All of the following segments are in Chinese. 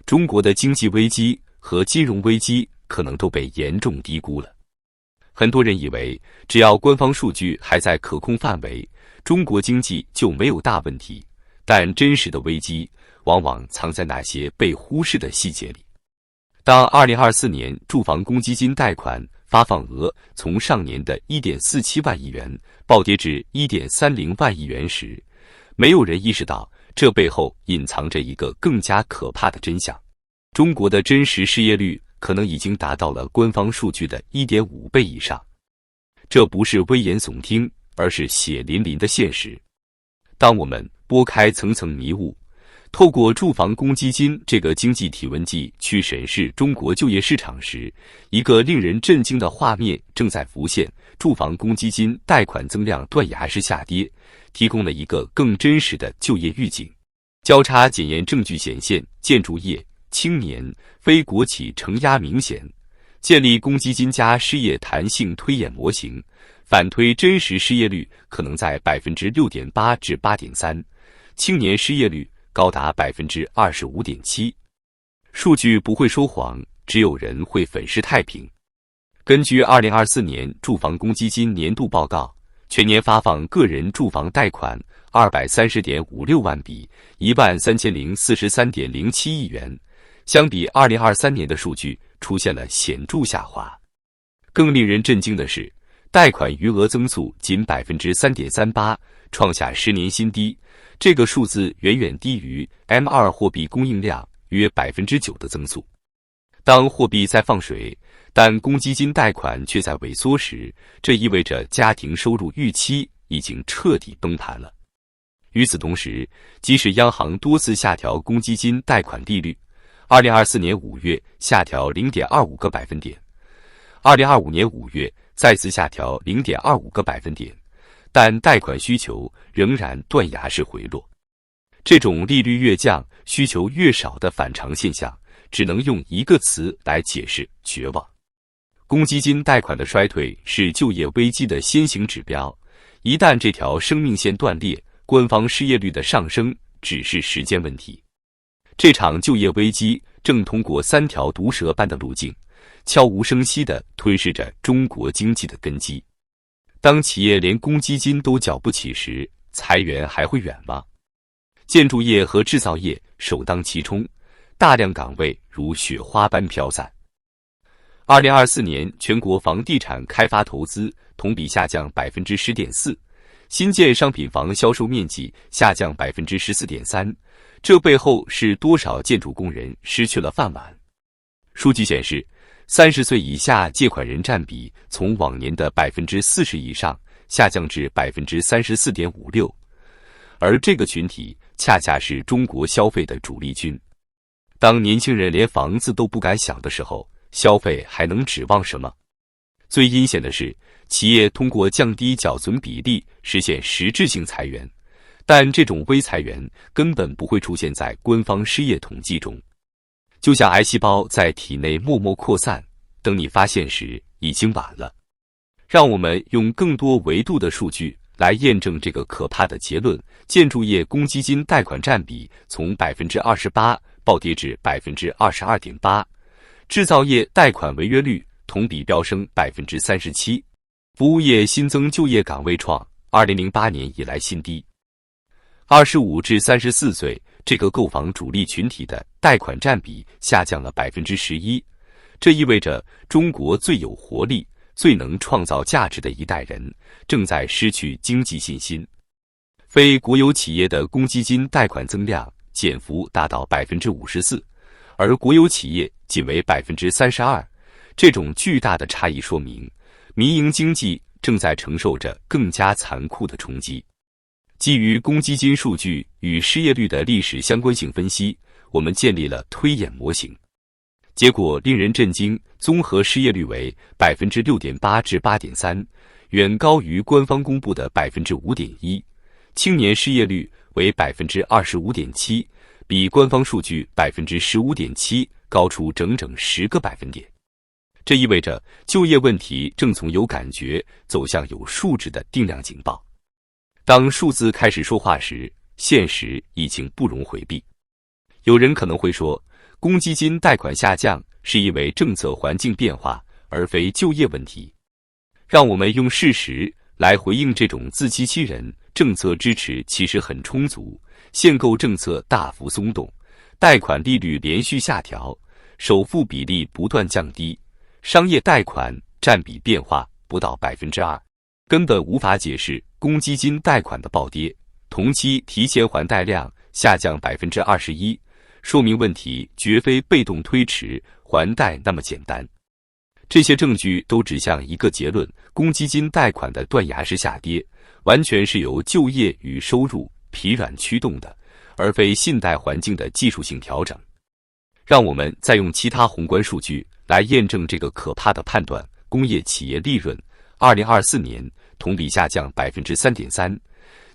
中国的经济危机和金融危机可能都被严重低估了。很多人以为，只要官方数据还在可控范围，中国经济就没有大问题。但真实的危机往往藏在那些被忽视的细节里。当2024年住房公积金贷款发放额从上年的 1.47 万亿元暴跌至 1.30 万亿元时，没有人意识到这背后隐藏着一个更加可怕的真相：中国的真实失业率可能已经达到了官方数据的 1.5 倍以上。这不是危言耸听，而是血淋淋的现实。当我们拨开层层迷雾，透过住房公积金这个经济体温计去审视中国就业市场时，一个令人震惊的画面正在浮现：住房公积金贷款增量断崖式下跌，提供了一个更真实的就业预警。交叉检验证据显现，建筑业、青年、非国企承压明显。建立公积金加失业弹性推演模型，反推真实失业率可能在 6.8% 至 8.3%， 青年失业率高达 25.7%。 数据不会说谎，只有人会粉饰太平。根据2024年住房公积金年度报告，全年发放个人住房贷款 230.56 万笔， 13043.07 亿元，相比2023年的数据出现了显著下滑。更令人震惊的是，贷款余额增速仅 3.38%， 创下10年新低。这个数字远远低于 M2 货币供应量约 9% 的增速。当货币在放水，但公积金贷款却在萎缩时，这意味着家庭收入预期已经彻底崩盘了。与此同时，即使央行多次下调公积金贷款利率，2024年5月下调 0.25 个百分点，2025年5月再次下调 0.25 个百分点，但贷款需求仍然断崖式回落。这种利率越降，需求越少的反常现象，只能用一个词来解释：绝望。公积金贷款的衰退是就业危机的先行指标，一旦这条生命线断裂，官方失业率的上升只是时间问题。这场就业危机正通过3条毒蛇般的路径，悄无声息地吞噬着中国经济的根基。当企业连公积金都缴不起时，裁员还会远吗？建筑业和制造业首当其冲，大量岗位如雪花般飘散。2024年全国房地产开发投资同比下降 10.4%， 新建商品房销售面积下降 14.3%， 这背后是多少建筑工人失去了饭碗？数据显示，30岁以下借款人占比从往年的 40% 以上下降至 34.56%， 而这个群体恰恰是中国消费的主力军。当年轻人连房子都不敢想的时候，消费还能指望什么？最阴险的是，企业通过降低缴存比例实现实质性裁员，但这种微裁员根本不会出现在官方失业统计中。就像癌细胞在体内默默扩散，等你发现时已经晚了。让我们用更多维度的数据来验证这个可怕的结论：建筑业公积金贷款占比从 28% 暴跌至 22.8%， 制造业贷款违约率同比飙升 37%， 服务业新增就业岗位创2008年以来新低。25至34岁这个购房主力群体的贷款占比下降了 11%， 这意味着中国最有活力、最能创造价值的一代人正在失去经济信心。非国有企业的公积金贷款增量减幅达到 54%， 而国有企业仅为 32%， 这种巨大的差异说明，民营经济正在承受着更加残酷的冲击。基于公积金数据与失业率的历史相关性分析，我们建立了推演模型。结果令人震惊，综合失业率为 6.8% 至 8.3%， 远高于官方公布的 5.1%， 青年失业率为 25.7%， 比官方数据 15.7% 高出整整10个百分点。这意味着就业问题正从有感觉走向有数值的定量警报。当数字开始说话时，现实已经不容回避。有人可能会说，公积金贷款下降是因为政策环境变化，而非就业问题。让我们用事实来回应这种自欺欺人。政策支持其实很充足，限购政策大幅松动，贷款利率连续下调，首付比例不断降低，商业贷款占比变化不到 2%， 根本无法解释公积金贷款的暴跌。同期提前还贷量下降 21%， 说明问题绝非被动推迟还贷那么简单。这些证据都指向一个结论：公积金贷款的断崖式下跌，完全是由就业与收入疲软驱动的，而非信贷环境的技术性调整。让我们再用其他宏观数据来验证这个可怕的判断。工业企业利润2024年同比下降 3.3%，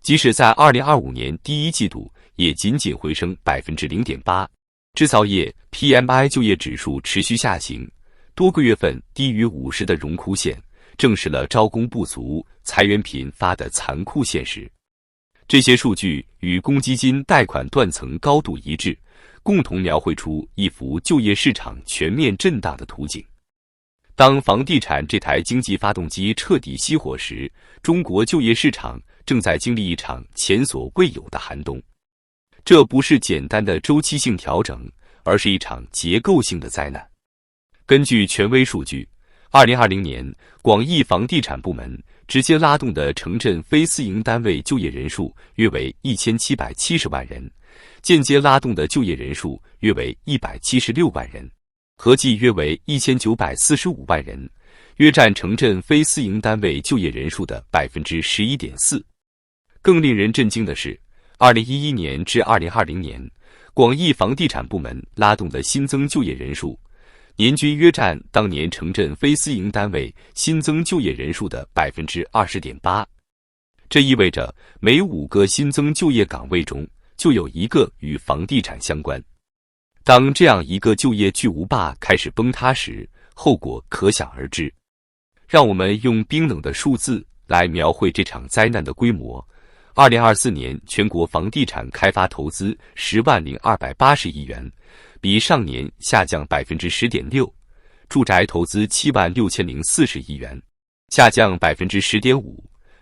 即使在2025年第一季度也仅仅回升 0.8%。制造业 PMI 就业指数持续下行，多个月份低于50的荣枯线，证实了招工不足、裁员频发的残酷现实。这些数据与公积金贷款断层高度一致，共同描绘出一幅就业市场全面震荡的图景。当房地产这台经济发动机彻底熄火时，中国就业市场正在经历一场前所未有的寒冬。这不是简单的周期性调整，而是一场结构性的灾难。根据权威数据，2020年广义房地产部门直接拉动的城镇非私营单位就业人数约为1770万人，间接拉动的就业人数约为176万人，合计约为1945万人，约占城镇非私营单位就业人数的 11.4%。更令人震惊的是，2011年至2020年，广义房地产部门拉动的新增就业人数，年均约占当年城镇非私营单位新增就业人数的 20.8%。这意味着每5个新增就业岗位中就有1个与房地产相关。当这样一个就业巨无霸开始崩塌时，后果可想而知。让我们用冰冷的数字来描绘这场灾难的规模。2024年全国房地产开发投资10.280亿元，比上年下降 10.6%， 住宅投资76040亿元，下降 10.5%，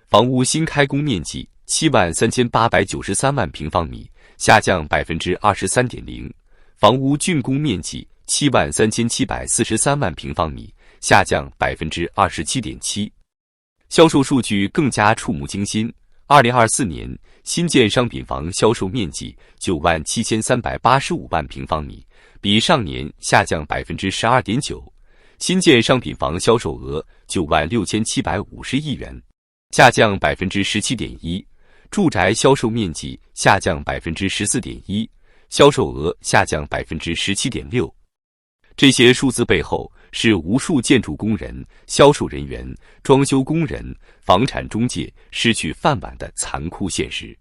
房屋新开工面积73893万平方米，下降 23.0%， 房屋竣工面积73743万平方米，下降 27.7%。 销售数据更加触目惊心。2024年新建商品房销售面积97385万平方米，比上年下降 12.9%， 新建商品房销售额96750亿元，下降 17.1%， 住宅销售面积下降 14.1%， 销售额下降 17.6%。这些数字背后是无数建筑工人、销售人员、装修工人、房产中介失去饭碗的残酷现实。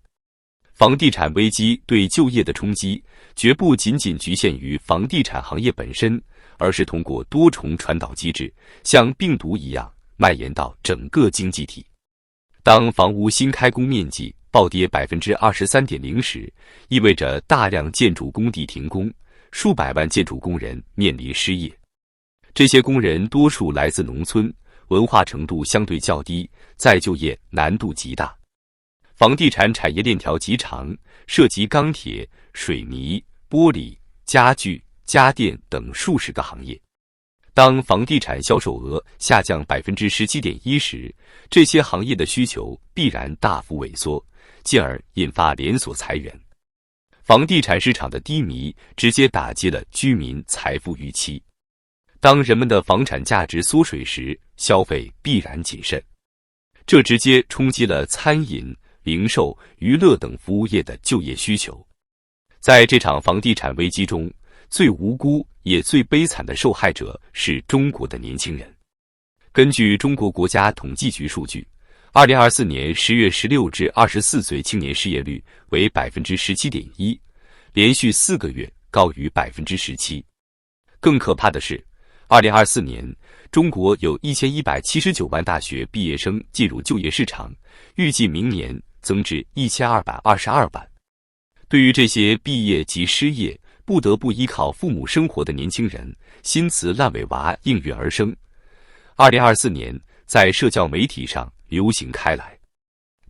房地产危机对就业的冲击绝不仅仅局限于房地产行业本身，而是通过多重传导机制，像病毒一样蔓延到整个经济体。当房屋新开工面积暴跌 23.0% 时，意味着大量建筑工地停工，数百万建筑工人面临失业。这些工人多数来自农村，文化程度相对较低，再就业难度极大。房地产产业链条极长，涉及钢铁、水泥、玻璃、家具、家电等数十个行业。当房地产销售额下降 17.1% 时，这些行业的需求必然大幅萎缩，进而引发连锁裁员。房地产市场的低迷直接打击了居民财富预期。当人们的房产价值缩水时，消费必然谨慎，这直接冲击了餐饮、零售、娱乐等服务业的就业需求。在这场房地产危机中，最无辜也最悲惨的受害者是中国的年轻人。根据中国国家统计局数据，2024年10月16至24岁青年失业率为 17.1%， 连续4个月高于 17%。更可怕的是，2024年中国有1179万大学毕业生进入就业市场，预计明年增至1222万。对于这些毕业及失业、不得不依靠父母生活的年轻人，新词烂尾娃应运而生。2024年，在社交媒体上流行开来。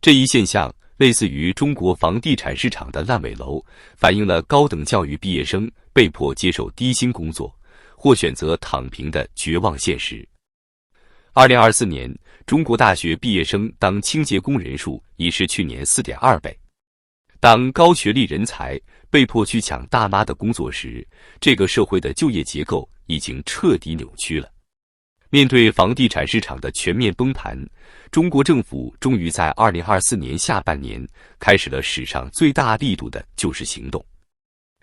这一现象类似于中国房地产市场的烂尾楼，反映了高等教育毕业生被迫接受低薪工作或选择躺平的绝望现实。2024年，中国大学毕业生当清洁工人数已是去年 4.2 倍。当高学历人才被迫去抢大妈的工作时，这个社会的就业结构已经彻底扭曲了。面对房地产市场的全面崩盘，中国政府终于在2024年下半年开始了史上最大力度的救市行动。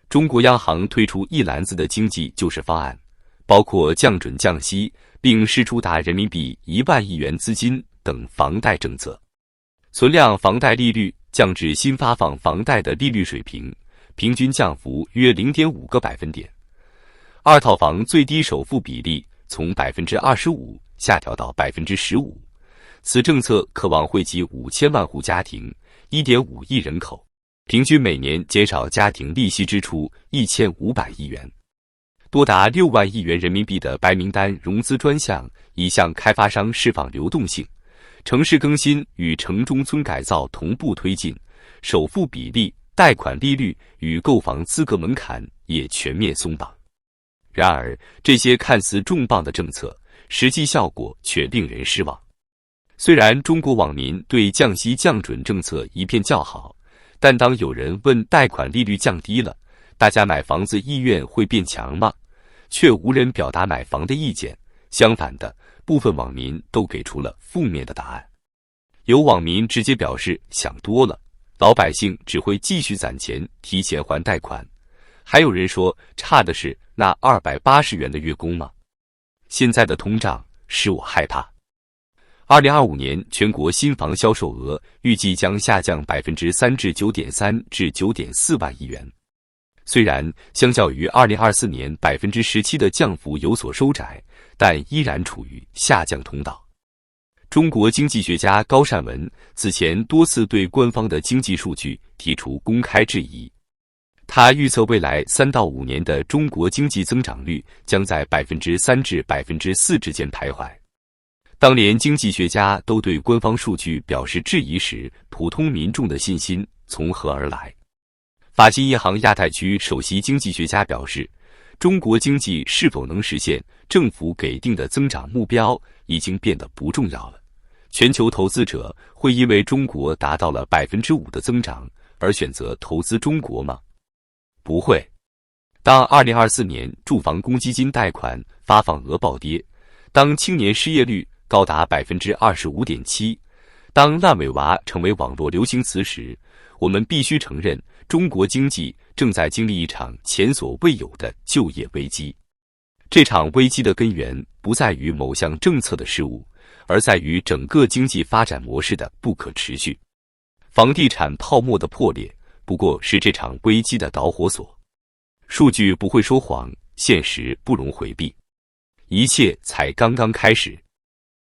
中国央行推出一篮子的经济救市方案，包括降准降息，并释出达人民币1万亿元资金等房贷政策。存量房贷利率降至新发放房贷的利率水平，平均降幅约 0.5个百分点。二套房最低首付比例从 25% 下调到 15%。此政策可望惠及5000万户家庭， 1.5亿人口，平均每年减少家庭利息支出1500亿元。多达6万亿元人民币的白名单融资专项已向开发商释放流动性，城市更新与城中村改造同步推进，首付比例、贷款利率与购房资格门槛也全面松绑。然而，这些看似重磅的政策，实际效果却令人失望。虽然中国网民对降息降准政策一片叫好，但当有人问贷款利率降低了，大家买房子意愿会变强吗？却无人表达买房的意见。相反的，部分网民都给出了负面的答案。有网民直接表示想多了，老百姓只会继续攒钱提前还贷款。还有人说差的是那280元的月供吗？现在的通胀使我害怕。2025年全国新房销售额预计将下降 3% 至 9.3 至 9.4 万亿元。虽然相较于2024年 17% 的降幅有所收窄，但依然处于下降通道。中国经济学家高善文此前多次对官方的经济数据提出公开质疑。他预测未来3到5年的中国经济增长率将在 3% 至 4% 之间徘徊。当连经济学家都对官方数据表示质疑时，普通民众的信心从何而来？法金银行亚太区首席经济学家表示，中国经济是否能实现政府给定的增长目标已经变得不重要了。全球投资者会因为中国达到了 5% 的增长而选择投资中国吗？不会。当2024年住房公积金贷款发放额暴跌，当青年失业率高达 25.7%， 当烂尾娃成为网络流行词时，我们必须承认，中国经济正在经历一场前所未有的就业危机。这场危机的根源不在于某项政策的失误，而在于整个经济发展模式的不可持续。房地产泡沫的破裂不过是这场危机的导火索。数据不会说谎，现实不容回避，一切才刚刚开始。